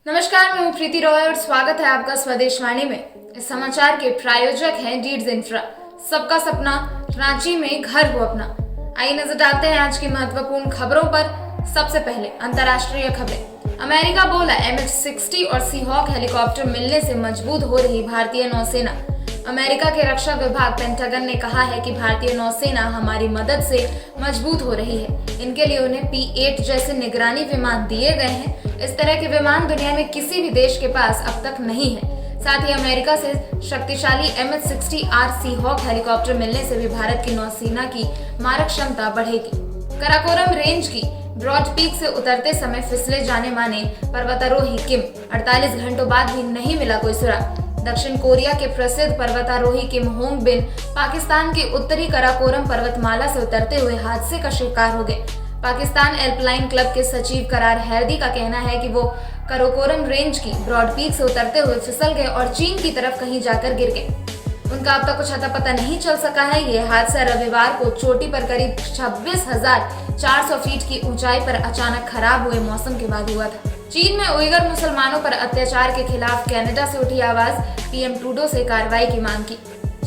नमस्कार, मैं हूँ प्रीति रॉय और स्वागत है आपका स्वदेश वाणी में। इस समाचार के प्रायोजक हैं डीड्स इंफ्रा। सबका सपना, रांची में घर हो अपना। आइए नजर डालते हैं आज की महत्वपूर्ण खबरों पर। सबसे पहले अंतर्राष्ट्रीय खबरें। अमेरिका बोला MH-60 और सीहॉक हेलीकॉप्टर मिलने से मजबूत हो रही भारतीय नौसेना। अमेरिका के रक्षा विभाग पेंटागन ने कहा है कि भारतीय नौसेना हमारी मदद से मजबूत हो रही है। इनके लिए उन्हें P-8 जैसे निगरानी विमान दिए गए हैं। इस तरह के विमान दुनिया में किसी भी देश के पास अब तक नहीं है। साथ ही अमेरिका से शक्तिशाली MH-60R सीहॉक हेलीकॉप्टर मिलने से भी भारत की नौसेना की मारक क्षमता बढ़ेगी। कराकोरम रेंज की ब्रॉड पीक से उतरते समय फिसले जाने माने पर्वतारोही किम 48 घंटों बाद भी नहीं मिला कोई सुराग। दक्षिण कोरिया के प्रसिद्ध पर्वतारोही किम होंग बिन पाकिस्तान की उत्तरी कराकोरम पर्वतमाला से उतरते हुए हादसे का शिकार हो गए। पाकिस्तान एल्पलाइन क्लब के सचिव करार हैरदी का कहना है कि वो कराकोरम रेंज की ब्रॉड पीक से उतरते हुए फिसल गए और चीन की तरफ कहीं जाकर गिर गए। उनका अब तक कुछ अता पता नहीं चल सका है। ये हादसा रविवार को चोटी पर करीब 26,400 फीट की ऊंचाई पर अचानक खराब हुए मौसम के बाद हुआ था। चीन में उइगर मुसलमानों पर अत्याचार के खिलाफ कनाडा से उठी आवाज, पीएम ट्रूडो से कार्रवाई की मांग की।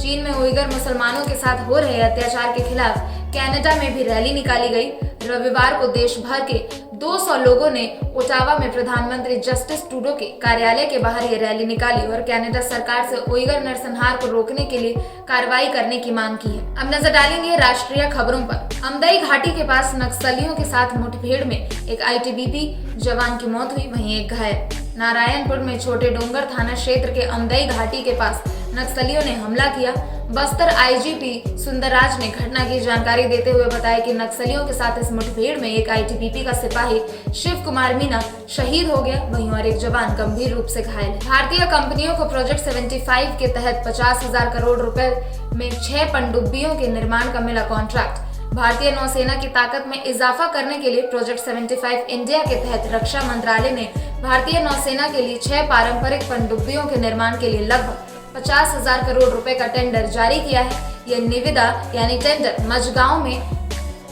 चीन में उइगर मुसलमानों के साथ हो रहे अत्याचार के खिलाफ कनाडा में भी रैली निकाली गई। रविवार को देश भर के 200 लोगों ने ओटावा में प्रधानमंत्री जस्टिस ट्रूडो के कार्यालय के बाहर ये रैली निकाली और कनाडा सरकार से उइगर नरसंहार को रोकने के लिए कार्रवाई करने की मांग की है। अब नजर डालेंगे राष्ट्रीय खबरों पर। अमदई घाटी के पास नक्सलियों के साथ मुठभेड़ में एक ITBP जवान की मौत हुई, वहीं एक घायल। नारायणपुर में छोटे डोंगर थाना क्षेत्र के अमदई घाटी के पास नक्सलियों ने हमला किया। बस्तर IGP सुंदरराज ने घटना की जानकारी देते हुए बताया कि नक्सलियों के साथ इस मुठभेड़ में एक ITBP का सिपाही शिव कुमार मीना शहीद हो गया, वहीं और एक जवान गंभीर रूप से घायल है। भारतीय कंपनियों को प्रोजेक्ट 75 के तहत 50,000 करोड़ रुपए में 6 पनडुब्बियों के निर्माण का मिला कॉन्ट्रैक्ट। भारतीय नौसेना की ताकत में इजाफा करने के लिए प्रोजेक्ट 75 इंडिया के तहत रक्षा मंत्रालय ने भारतीय नौसेना के लिए 6 पारंपरिक पनडुब्बियों के निर्माण के लिए लगभग 50,000 करोड़ रुपए का टेंडर जारी किया है। यह निविदा यानी टेंडर मजगांव में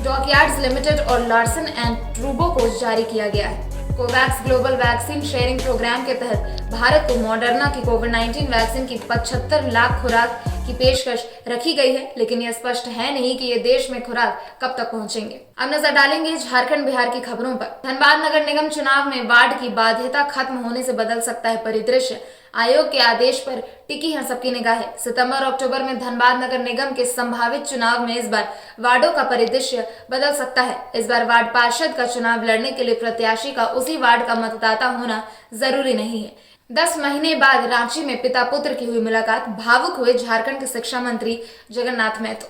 डॉकयार्ड्स लिमिटेड और लार्सन एंड ट्रूबो को जारी किया गया है। Covax global vaccine sharing programme के तहत भारत को मॉडर्ना की कोविड-19 वैक्सीन की 75 लाख खुराक की पेशकश रखी गई है, लेकिन यह स्पष्ट है नहीं कि ये देश में खुराक कब तक पहुंचेंगे। अब नजर डालेंगे झारखंड बिहार की खबरों पर। धनबाद नगर निगम चुनाव में वार्ड की बाध्यता खत्म होने से बदल सकता है परिदृश्य। आयोग के आदेश पर टिकी है सबकी निगाहें। सितंबर अक्टूबर में धनबाद नगर निगम के संभावित चुनाव में इस बार वार्डों का परिदृश्य बदल सकता है। इस बार वार्ड पार्षद का चुनाव लड़ने के लिए प्रत्याशी का उसी वार्ड का मतदाता होना जरूरी नहीं है। 10 महीने बाद रांची में पिता पुत्र की हुई मुलाकात, भावुक हुए झारखंड के शिक्षा मंत्री जगन्नाथ महतो।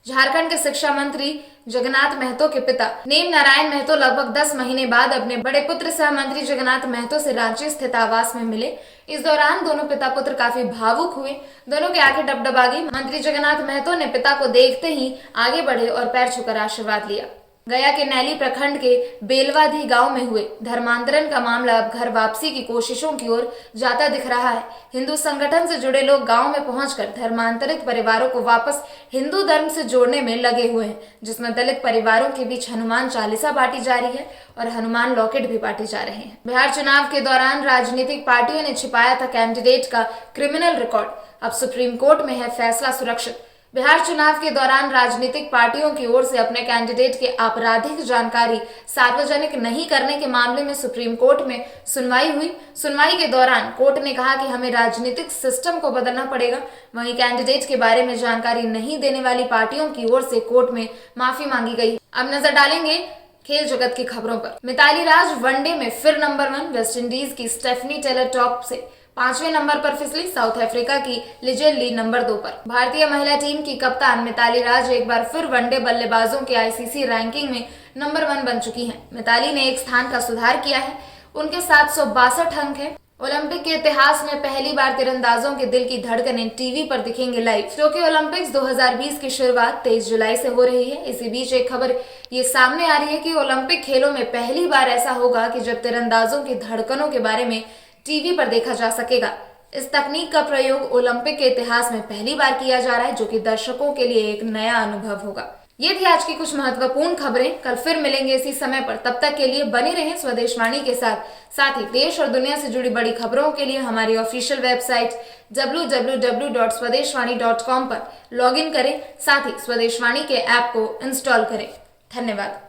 झारखंड के शिक्षा मंत्री जगन्नाथ महतो के पिता नेम नारायण महतो लगभग 10 महीने बाद अपने बड़े पुत्र सह मंत्री जगन्नाथ महतो से रांची स्थित आवास में मिले। इस दौरान दोनों पिता पुत्र काफी भावुक हुए। दोनों की आंखें डबडबा गई। मंत्री जगन्नाथ महतो ने पिता को देखते ही आगे बढ़े और पैर छूकर आशीर्वाद लिया। गया के नैली प्रखंड के बेलवाधी गांव में हुए धर्मांतरण का मामला अब घर वापसी की कोशिशों की ओर जाता दिख रहा है। हिंदू संगठन से जुड़े लोग गांव में पहुंचकर धर्मांतरित परिवारों को वापस हिंदू धर्म से जोड़ने में लगे हुए हैं, जिसमें दलित परिवारों के बीच हनुमान चालीसा बांटी जा रही है और हनुमान लॉकेट भी बांटे जा रहे हैं। बिहार चुनाव के दौरान राजनीतिक पार्टियों ने छिपाया था कैंडिडेट का क्रिमिनल रिकॉर्ड, अब सुप्रीम कोर्ट में है फैसला सुरक्षित। बिहार चुनाव के दौरान राजनीतिक पार्टियों की ओर से अपने कैंडिडेट के आपराधिक जानकारी सार्वजनिक नहीं करने के मामले में सुप्रीम कोर्ट में सुनवाई हुई। सुनवाई के दौरान कोर्ट ने कहा कि हमें राजनीतिक सिस्टम को बदलना पड़ेगा। वहीं कैंडिडेट के बारे में जानकारी नहीं देने वाली पार्टियों की ओर से कोर्ट में माफी मांगी गई। अब नजर डालेंगे खेल जगत की खबरों पर। मिताली राज वनडे में फिर नंबर 1। वेस्टइंडीज की स्टेफनी टेलर टॉप से 5वें नंबर पर फिसली। साउथ अफ्रीका की लिजेल ली नंबर 2 पर। भारतीय महिला टीम की कप्तान मिताली राज एक बार फिर वनडे बल्लेबाजों के ICC रैंकिंग में नंबर 1 बन चुकी हैं। मिताली ने एक स्थान का सुधार किया है। उनके 762 अंक हैं। ओलंपिक के इतिहास में पहली बार तीरंदाजों के दिल की धड़कनें टीवी पर दिखेंगे लाइव। टोक्यो ओलंपिक्स 2020 की शुरुआत 23 जुलाई से हो रही है। इसी बीच एक खबर ये सामने आ रही है कि ओलंपिक खेलों में पहली बार ऐसा होगा कि जब तीरंदाजों की धड़कनों के बारे में टीवी पर देखा जा सकेगा। इस तकनीक का प्रयोग ओलंपिक के इतिहास में पहली बार किया जा रहा है, जो कि दर्शकों के लिए एक नया अनुभव होगा। ये थी आज की कुछ महत्वपूर्ण खबरें। कल फिर मिलेंगे इसी समय पर, तब तक के लिए बने रहें स्वदेशवाणी के साथ। साथ ही देश और दुनिया से जुड़ी बड़ी खबरों के लिए हमारी ऑफिशियल वेबसाइट www.swadeshwani.com पर लॉगिन करें। साथ ही स्वदेशवाणी के ऐप को इंस्टॉल करें। धन्यवाद।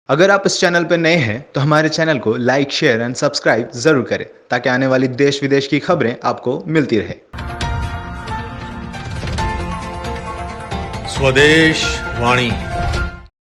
अगर आप इस चैनल पर नए हैं तो हमारे चैनल को लाइक, शेयर एंड सब्सक्राइब जरूर करें ताकि आने वाली देश विदेश की खबरें आपको मिलती रहे। स्वदेश वाणी।